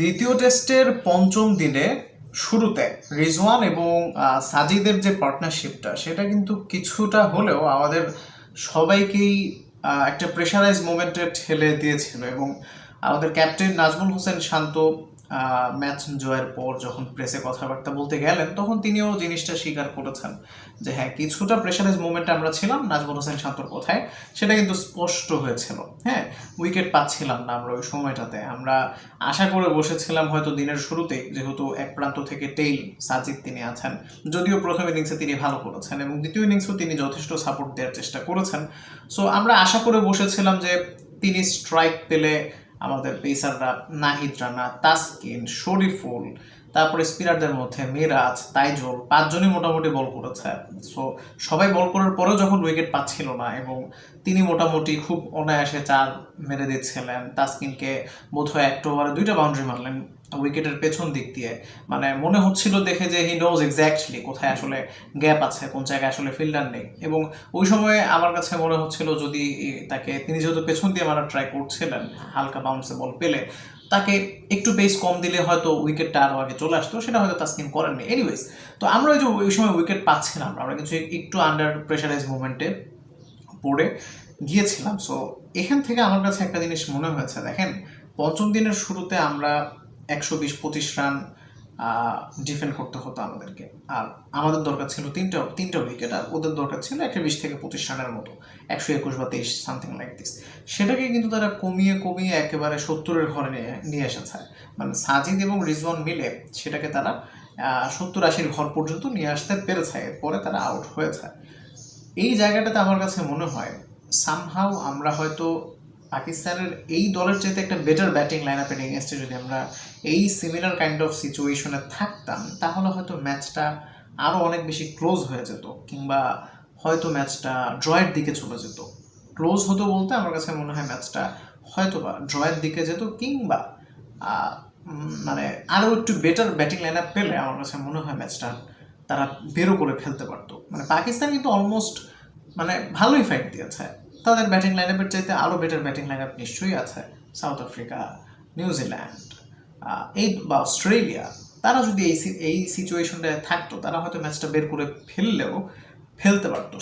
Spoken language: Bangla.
দ্বিতীয় টেস্টের পঞ্চম দিনে শুরুতে রিজওয়ান এবং সাজিদের যে পার্টনারশিপটা সেটা কিন্তু কিছুটা হলেও আমাদের সবাইকেই একটা প্রেশারাইজ মোমেন্টে ঠেলে দিয়েছিল এবং আমাদের ক্যাপ্টেন নাজমুল হোসেন শান্ত ম্যাচ জয়ের পর যখন প্রেসে কথাবার্তা বলতে গেলেন তখন তিনিও জিনিসটা স্বীকার করেছেন যে হ্যাঁ কিছুটা প্রেশারাইজ মোমেন্টে আমরা ছিলাম নাজমুল হোসেন শান্তর কথায়, সেটা কিন্তু স্পষ্ট হয়েছিল। হ্যাঁ, উইকেট পাচ্ছিলাম না আমরা ওই সময়টাতে, আমরা আশা করে বসেছিলাম হয়তো দিনের শুরুতেই, যেহেতু এক প্রান্ত থেকে টেইল সাজিদ তিনি আছেন, যদিও প্রথম ইনিংসে তিনি ভালো করেছেন এবং দ্বিতীয় ইনিংসেও তিনি যথেষ্ট সাপোর্ট দেওয়ার চেষ্টা করেছেন। সো আমরা আশা করে বসেছিলাম যে তিনি স্ট্রাইক পেলে আমাদের পেসাররা নাহিদ রানা, তাসকিন, শরীফুল, তারপরে স্পিনারদের মধ্যে মিরাজ, তাইজুল, পাঁচজনই মোটামুটি বল করেছে। সো সবাই বল করার পরেও যখন উইকেট পাচ্ছিল না এবং তিনি মোটামুটি খুব অনায়াসে 4 মেরে দিচ্ছিলেন, তাসকিনকে বোধহয় একটা ওভারে 2টা বাউন্ডারি মারলেন উইকেটের পেছন দিক দিয়ে, মানে মনে হচ্ছিল দেখে যে হি নোজ এক্স্যাক্টলি কোথায় আসলে গ্যাপ আছে, কোন জায়গায় আসলে ফিল্ডার নেই। এবং ওই সময়ে আমার কাছে মনে হচ্ছিল যদি তিনি যেহেতু পেছন দিয়ে মারার ট্রাই করছিলেন, হালকা বাউন্সে বল পেলে তাকে একটু বেস কম দিলে হয়তো উইকেটটা আরও আগে চলে আসতো, সেটা হয়তো তাসকিন করেননি। এনিওয়েজ, তো আমরা ওই সময় উইকেট পাচ্ছিলাম, আমরা কিন্তু একটু আন্ডার প্রেশারাইজ মুভমেন্টে পড়ে গিয়েছিলাম। সো এখান থেকে আমার কাছে একটা জিনিস মনে হয়েছে, দেখেন পঞ্চম দিনের শুরুতে আমরা 120-25 রান ডিফেন্ড করতে হতো আমাদেরকে, আর আমাদের দরকার ছিল তিনটা উইকেট, আর ওদের দরকার ছিল 120 থেকে 25 রানের মতো, 121 বা 23 সামথিং লাইক দিস। সেটাকে কিন্তু তারা কমিয়ে একেবারে 70-এর ঘরে নিয়ে এসেছে। মানে সাজিদ এবং রিজওয়ান মিলে সেটাকে তারা 70-80-র ঘর পর্যন্ত নিয়ে আসতে পেরেছে, এরপরে তারা আউট হয়েছে। এই জায়গাটাতে আমার কাছে মনে হয় সামহাউ আমরা হয়তো পাকিস্তানের এই দলের চাইতে একটা বেটার ব্যাটিং লাইন আপের এগেনস্টে যদি আমরা এই সিমিলার কাইন্ড অফ সিচুয়েশনে থাকতাম, তাহলে হয়তো ম্যাচটা আরও অনেক বেশি ক্লোজ হয়ে যেত, কিংবা হয়তো ম্যাচটা ড্রয়ের দিকে চলে যেত। ক্লোজ হতো বলতে আমার কাছে মনে হয় ম্যাচটা হয়তো বা ড্রয়ের দিকে যেত, কিংবা মানে আরও একটু বেটার ব্যাটিং লাইন আপ পেলে আমার কাছে মনে হয় ম্যাচটা তারা বেরো করে ফেলতে পারতো। মানে পাকিস্তান কিন্তু অলমোস্ট মানে ভালোই ফাইট দিয়েছে, তাদের ব্যাটিং লাইন আপের চাইতে আরও বেটার ব্যাটিং লাইন আপ নিশ্চয়ই আছে। সাউথ আফ্রিকা, নিউজিল্যান্ড বা অস্ট্রেলিয়া, তারা যদি এই সিচুয়েশনটায় থাকতো তারা হয়তো ম্যাচটা বের করে ফেলতে পারতো।